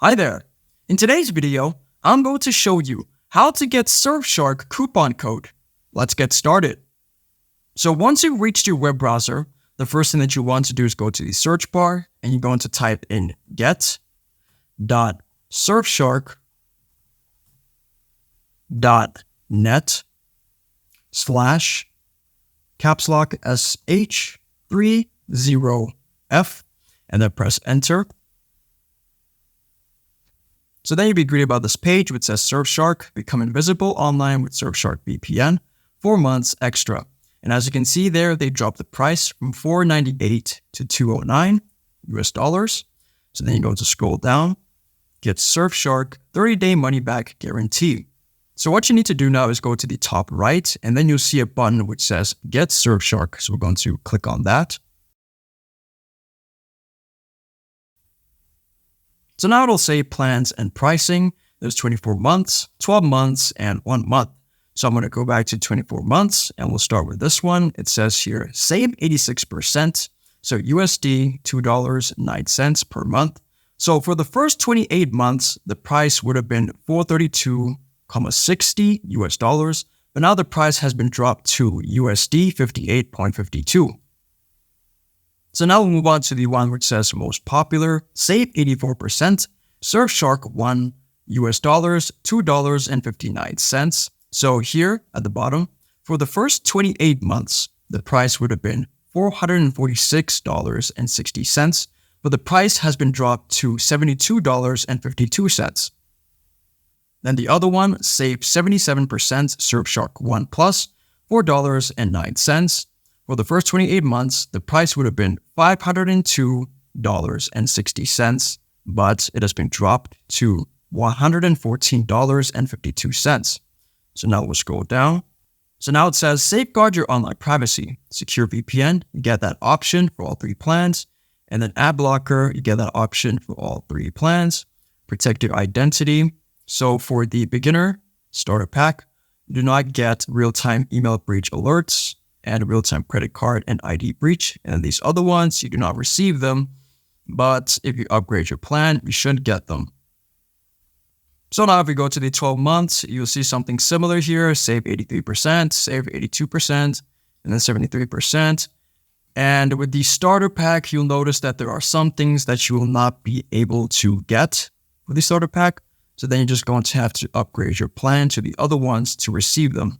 Hi there! In today's video, I'm going to show you how to get Surfshark coupon code. Let's get started. So once you've reached your web browser, the first thing that you want to do is go to the search bar and you're going to type in get.surfshark.net/ caps lock SH30F and then press enter. So then you'll be greeted about this page which says Surfshark, become invisible online with Surfshark VPN, 4 months extra. And as you can see there, they dropped the price from $498 to $209 US. So then you go to scroll down, get Surfshark 30-day money back guarantee. So what you need to do now is go to the top right, and then you'll see a button which says Get Surfshark. So we're going to click on that. So now it'll say plans and pricing. There's 24 months, 12 months, and 1 month. So I'm going to go back to 24 months, and we'll start with this one. It says here, save 86%. So USD, $2.09 per month. So for the first 28 months, the price would have been $432.60 US, but now the price has been dropped to USD 58.52. So now we'll move on to the one which says most popular, save 84%, Surfshark $1 US, $2.59. So here at the bottom, for the first 28 months, the price would have been $446.60, but the price has been dropped to $72.52. Then the other one, save 77%, Surfshark 1 Plus, $4.09. For the first 28 months, the price would have been $502.60, but it has been dropped to $114.52. So now we'll scroll down. So now it says safeguard your online privacy. Secure VPN, you get that option for all 3 plans. And then ad blocker, you get that option for all 3 plans. Protect your identity. So for the beginner starter pack, you do not get real-time email breach alerts and real-time credit card and ID breach. And these other ones, you do not receive them. But if you upgrade your plan, you should get them. So now if we go to the 12 months, you'll see something similar here. Save 83%, save 82%, and then 73%. And with the starter pack, you'll notice that there are some things that you will not be able to get with the starter pack. So then you're just going to have to upgrade your plan to the other ones to receive them.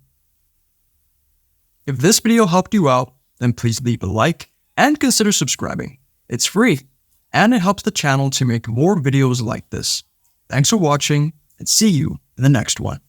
If this video helped you out, then please leave a like and consider subscribing. It's free, and it helps the channel to make more videos like this. Thanks for watching, and see you in the next one.